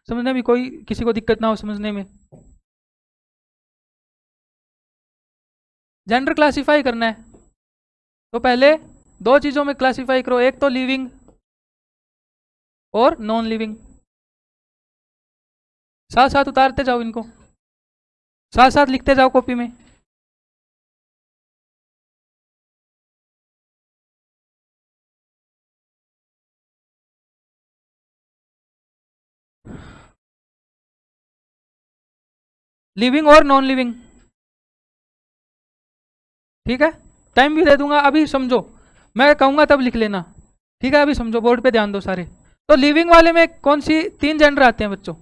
समझने में कोई किसी को दिक्कत ना हो समझने में। जेंडर क्लासिफाई करना है तो पहले दो चीजों में क्लासिफाई करो, एक तो लिविंग और नॉन लिविंग। साथ साथ उतारते जाओ इनको, साथ साथ लिखते जाओ कॉपी में। लिविंग और नॉन लिविंग, ठीक है। टाइम भी दे दूंगा, अभी समझो, मैं कहूंगा तब लिख लेना, ठीक है। अभी समझो, बोर्ड पे ध्यान दो सारे। तो लिविंग वाले में कौन सी 3 जेंडर आते हैं बच्चों?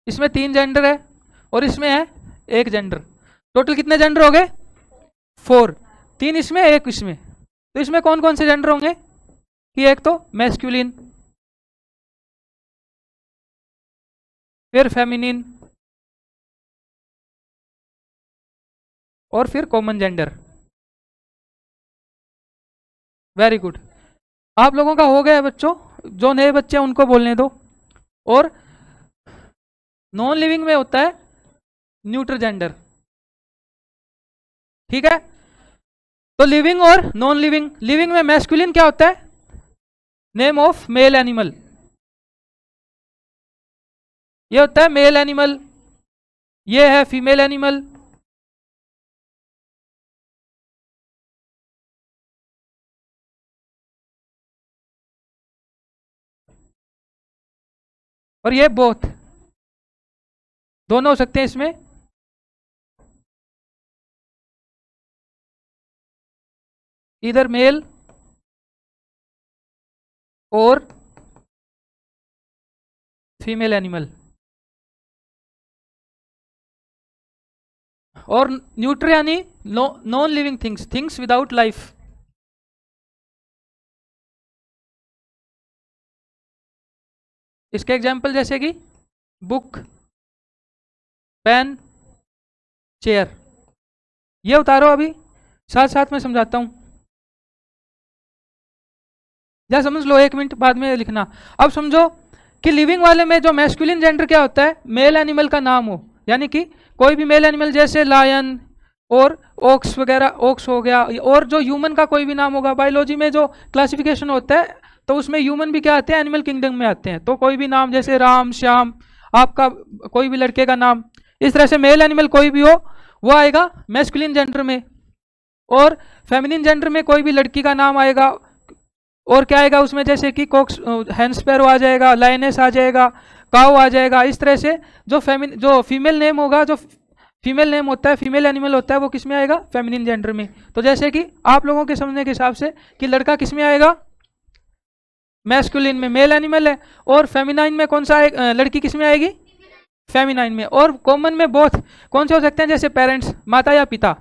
इसमें 3 जेंडर है और इसमें है 1 जेंडर। टोटल कितने जेंडर हो गए? 4। 3 इसमें 1 इसमें। तो इसमें कौन कौन से जेंडर होंगे कि एक तो मैस्कुलिन, फिर फेमिनिन और फिर कॉमन जेंडर। वेरी गुड, आप लोगों का हो गया बच्चों। जो नए बच्चे हैं उनको बोलने दो। और नॉन लिविंग में होता है न्यूट्रल जेंडर, ठीक है। तो लिविंग और नॉन लिविंग, लिविंग में मैस्कुलिन क्या होता है? नेम ऑफ मेल एनिमल, ये होता है मेल एनिमल, ये है फीमेल एनिमल। और ये बोथ, दोनों हो सकते हैं इसमें। इधर मेल और फीमेल एनिमल। और न्यूट्रल यानी non living things, things without life. इसके एग्जाम्पल जैसे कि बुक, पेन, चेयर। ये उतारो, अभी साथ साथ में समझाता हूं, या समझ लो 1 मिनट बाद में लिखना। अब समझो कि लिविंग वाले में जो मैस्कुलिन जेंडर क्या होता है? मेल एनिमल का नाम हो, यानी कि कोई भी मेल एनिमल, जैसे लायन और ओक्स वगैरह, ओक्स हो गया। और जो ह्यूमन का कोई भी नाम होगा, बायोलॉजी में जो क्लासिफिकेशन होता है तो उसमें ह्यूमन भी क्या आते हैं? एनिमल किंगडम में आते हैं। तो कोई भी नाम, जैसे राम, श्याम, आपका कोई भी लड़के का नाम, इस तरह से मेल एनिमल कोई भी हो वो आएगा मैस्कुलिन जेंडर में। और फेमिनिन जेंडर में कोई भी लड़की का नाम आएगा। और क्या आएगा उसमें? जैसे कि कॉक्स, हैंसपेरो आ जाएगा, लायनेस आ जाएगा, काउ आ जाएगा। इस तरह से जो फीमेल नेम होगा, जो फीमेल नेम होता है, फीमेल एनिमल होता है, वो किस में आएगा? फेमिनिन जेंडर में। तो जैसे कि आप लोगों के समझने के हिसाब से कि लड़का किस में आएगा? मैस्कुलिन में, मेल एनिमल है। और फेमिनाइन में कौन सा लड़की किस में आएगी? फेमिनाइन में। और कॉमन में बोथ कौन से हो सकते हैं? जैसे पेरेंट्स, माता या पिता।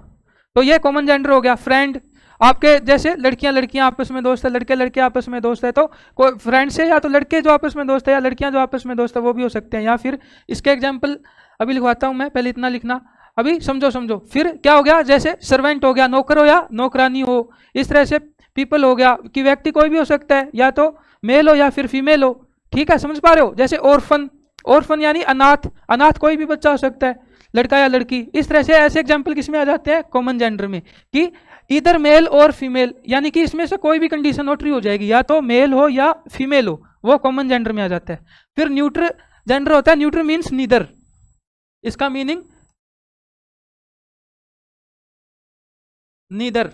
तो ये कॉमन जेंडर हो गया। फ्रेंड, आपके जैसे लड़कियां लड़कियां आपस में दोस्त है, लड़के लड़के आपस में दोस्त है, तो कोई फ्रेंड से या तो लड़के जो आपस में दोस्त है या लड़कियां जो आपस में दोस्त है वो भी हो सकते हैं। या फिर इसके एग्जाम्पल अभी लिखवाता हूं मैं, पहले इतना लिखना, अभी समझो समझो। फिर क्या हो गया? जैसे सर्वेंट हो गया, नौकर हो या नौकरानी हो। इस तरह से पीपल हो गया कि व्यक्ति कोई भी हो सकता है, या तो मेल हो या फिर फीमेल हो, ठीक है, समझ पा रहे हो। जैसे ऑर्फन, ऑर्फन यानी अनाथ, अनाथ कोई भी बच्चा हो सकता है, लड़का या लड़की। इस तरह से ऐसे एग्जाम्पल किस में आ जाते हैं? कॉमन जेंडर में, कि इधर मेल और फीमेल, यानी कि इसमें से कोई भी कंडीशन नोटरी हो जाएगी, या तो मेल हो या फीमेल हो, वो कॉमन जेंडर में आ जाता है। फिर न्यूट्रल जेंडर होता है, न्यूट्रल मीन्स नीदर, इसका मीनिंग नीदर,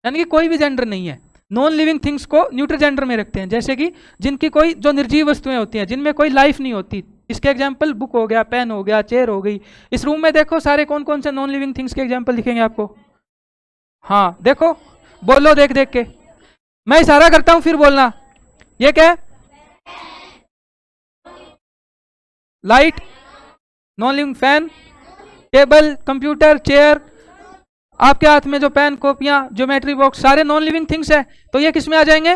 यानी कि कोई भी जेंडर नहीं है। नॉन लिविंग थिंग्स को न्यूट्रल जेंडर में रखते हैं, जैसे कि जिनकी कोई, जो निर्जीव वस्तुएं होती हैं, जिनमें कोई लाइफ नहीं होती। इसके एग्जाम्पल बुक हो गया, पेन हो गया, चेयर हो गई। इस रूम में देखो सारे कौन कौन से नॉन लिविंग थिंग्स के एग्जाम्पल दिखेंगे आपको। हाँ देखो, बोलो देख देख के, मैं इशारा करता हूं फिर बोलना। ये क्या है? Light, non living. Fan, table, computer, chair, आपके हाथ में जो पेन, कॉपियां, ज्योमेट्री बॉक्स, सारे नॉन लिविंग थिंग्स है। तो ये किस में आ जाएंगे?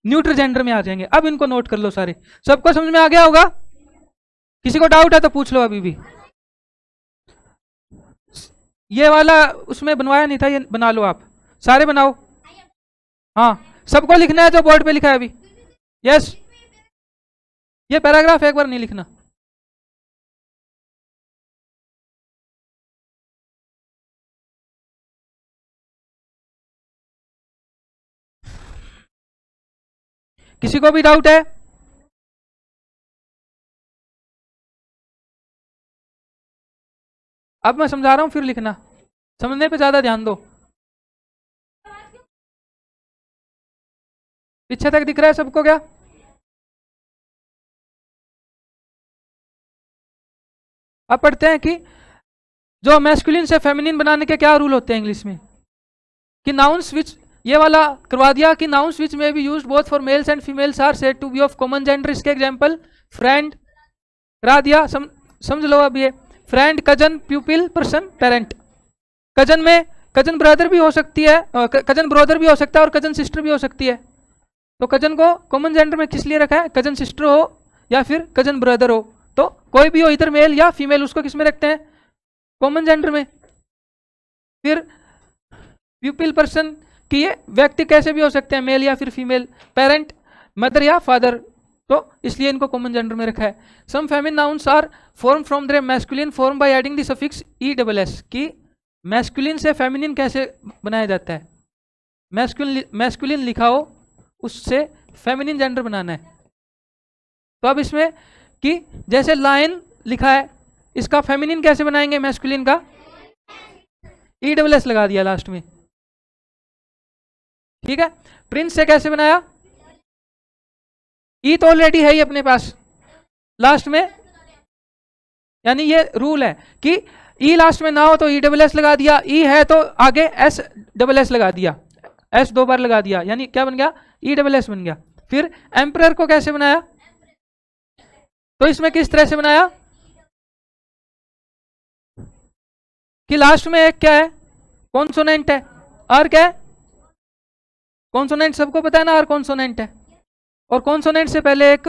न्यूट्रल जेंडर में आ जाएंगे। अब इनको नोट कर लो सारे। सबको समझ में आ गया होगा? किसी को डाउट है तो पूछ लो अभी भी। ये वाला उसमें बनवाया नहीं था, ये बना लो आप, सारे बनाओ। हाँ सबको लिखना है जो बोर्ड पे लिखा है अभी। यस, ये पैराग्राफ एक बार नहीं लिखना। किसी को भी डाउट है? अब मैं समझा रहा हूं, फिर लिखना, समझने पे ज्यादा ध्यान दो। पीछे तक दिख रहा है सबको क्या? अब पढ़ते हैं कि जो मैस्कुलिन से फेमिनिन बनाने के क्या रूल होते हैं इंग्लिश में, कि नाउन्स विच, ये वाला करवा दिया कि nouns which may be used both for males and females are said to be of common gender. इसके एग्जांपल फ्रेंड करा दिया, समझ लो। अब ये friend, cousin, pupil, person, parent. Cousin में कजन ब्रदर भी हो सकती है, कजन ब्रदर भी हो सकता है और कजन सिस्टर भी हो सकती है। तो कजन को कॉमन जेंडर में किस लिए रखा है? कजन सिस्टर हो या फिर कजन ब्रदर हो, तो कोई भी हो, इधर मेल या फीमेल, उसको किस में रखते हैं? कॉमन जेंडर में। फिर प्यूपिल पर्सन कि ये व्यक्ति कैसे भी हो सकते हैं, मेल या फिर फीमेल। पेरेंट, मदर या फादर, तो इसलिए इनको कॉमन जेंडर में रखा है। Some feminine nouns are form from their masculine form by adding the suffix ESS। कि मैस्कुलिन से फेमिनिन कैसे बनाया जाता है? मैस्कुलिन लिखा हो, उससे फेमिनिन जेंडर बनाना है। तो अब इसमें कि जैसे लायन लिखा है, इसका फेमिनिन कैसे बनाएंगे मैस्कुलिन का? ESS लगा दिया लास्ट में, ठीक है। प्रिंस से कैसे बनाया? ई तो ऑलरेडी है ही अपने पास लास्ट में, यानी ये रूल है कि ई लास्ट में ना हो तो ESS लगा दिया, ई है तो आगे SSS लगा दिया, S 2 बार लगा दिया, यानी क्या बन गया? ESS बन गया। फिर एम्परर को कैसे बनाया? तो इसमें किस तरह से बनाया कि लास्ट में एक क्या है? कॉन्सोनेंट है। आर क्या है? कॉन्सोनेंट, सबको पता है ना, आर कॉन्सोनेंट है। और कॉन्सोनेंट से पहले एक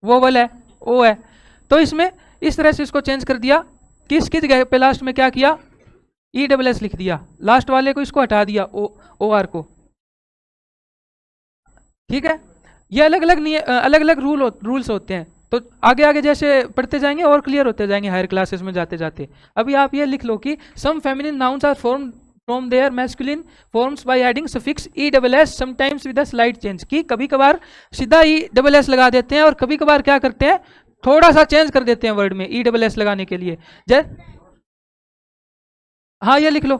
वोवल है, ओ है। तो इसमें इस तरह से इसको चेंज कर दिया कि इसकी जगह पे लास्ट में क्या किया? ESS लिख दिया, लास्ट वाले को इसको हटा दिया, OR को, ठीक है। ये अलग अलग रूल्स होते हैं। तो आगे आगे जैसे पढ़ते जाएंगे और क्लियर होते जाएंगे हायर क्लासेस में जाते जाते। अभी आप ये लिख लो कि some feminine nouns are formed from their masculine forms by adding suffix ESS sometimes with a slight change. की कभी कभार सीधा ESS लगा देते हैं और कभी कभार क्या करते हैं? थोड़ा सा चेंज कर देते हैं वर्ड में ESS लगाने के लिए। हाँ, ये लिख लो।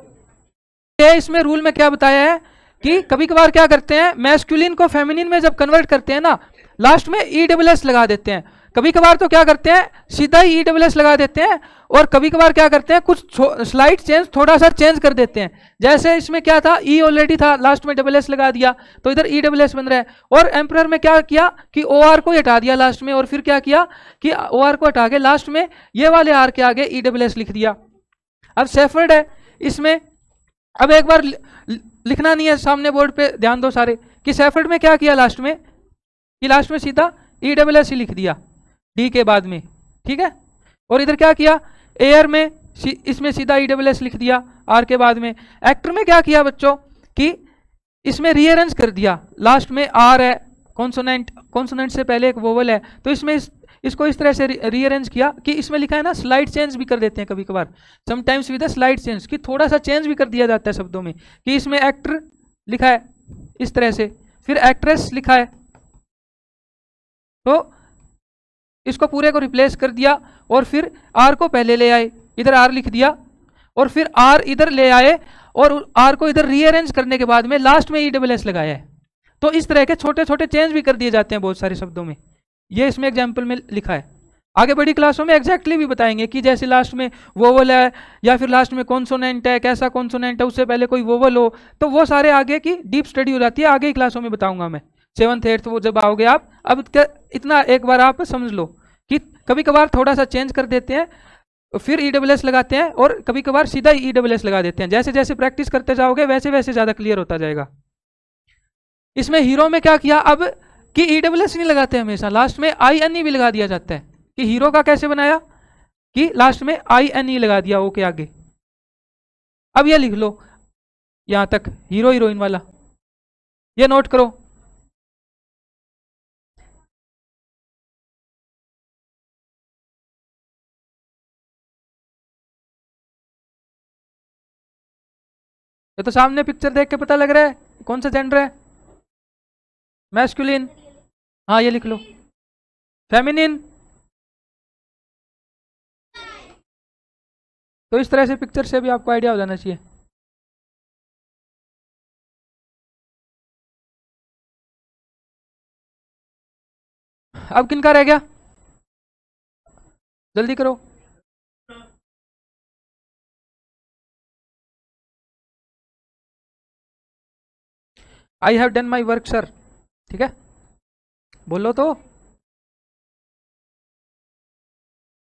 ये इसमें रूल में क्या बताया है कि कभी कभार क्या करते हैं? मैस्कुलिन को फेमिनिन में जब कन्वर्ट करते हैं ना, लास्ट में ESS लगा देते हैं। कभी कभार तो क्या करते हैं? सीधा ही ESS लगा देते हैं। और कभी कभार क्या करते हैं? कुछ स्लाइट चेंज, थोड़ा सा चेंज कर देते हैं। जैसे इसमें क्या था? ई ऑलरेडी था, लास्ट में SS लगा दिया, तो इधर ESS बन रहा है। और एम्परर में क्या किया कि OR को हटा दिया लास्ट में, और फिर क्या किया कि OR को हटा के लास्ट में ये वाले R के आगे ESS लिख दिया। अब सेफर्ड है, इसमें अब एक बार लिखना नहीं है, सामने बोर्ड पे ध्यान दो सारे, कि सेफर्ड में क्या किया लास्ट में, कि लास्ट में सीधा ESS ही लिख दिया D के बाद में, ठीक है। और इधर क्या किया? एयर में इसमें सीधा ESS लिख दिया R के बाद में। एक्टर में क्या किया बच्चों कि इसमें रीअरेंज कर दिया, लास्ट में R है, कॉन्सोनेंट से पहले एक वोवल है, तो इसमें इसको इस तरह से रीअरेंज किया कि इसमें लिखा है ना, स्लाइड चेंज भी कर देते हैं कभी कभार, sometimes with a slide change, कि थोड़ा सा चेंज भी कर दिया जाता है शब्दों में, कि इसमें एक्टर लिखा है इस तरह से, फिर एक्ट्रेस लिखा है, तो इसको पूरे को रिप्लेस कर दिया। और फिर R को पहले ले आए, इधर R लिख दिया, और फिर R इधर ले आए, और R को इधर रीअरेंज करने के बाद में लास्ट में ESS लगाया है। तो इस तरह के छोटे छोटे चेंज भी कर दिए जाते हैं बहुत सारे शब्दों में। ये इसमें एग्जाम्पल में लिखा है। आगे बड़ी क्लासों में एग्जैक्टली भी बताएंगे कि जैसे लास्ट में वोवल है या फिर लास्ट में कॉन्सोनेंट है, कैसा कॉन्सोनेंट है, उससे पहले कोई वोवल हो, तो वो सारे आगे की डीप स्टडी हो जाती है, आगे की क्लासों में बताऊंगा मैं, 7th 8th वो जब आओगे आप। अब इतना एक बार आप समझ लो कि कभी कभार थोड़ा सा चेंज कर देते हैं, फिर ESS लगाते हैं, और कभी कभार सीधा ESS लगा देते हैं। जैसे जैसे प्रैक्टिस करते जाओगे वैसे वैसे ज्यादा क्लियर होता जाएगा। इसमें हीरो में क्या किया अब कि ESS नहीं लगाते हमेशा, लास्ट में INE भी लगा दिया जाता है। कि हीरो का कैसे बनाया कि लास्ट में INE लगा दिया ओ के आगे। अब ये लिख लो यहां तक हीरो हीरोइन वाला, ये नोट करो। ये तो सामने पिक्चर देख के पता लग रहा है कौन सा जेंडर है। मैस्कुलिन, हाँ ये लिख लो। फेमिनिन, तो इस तरह से पिक्चर से भी आपको आइडिया हो जाना चाहिए। अब किनका रह गया, जल्दी करो। I have done my work sir, ठीक है बोलो तो।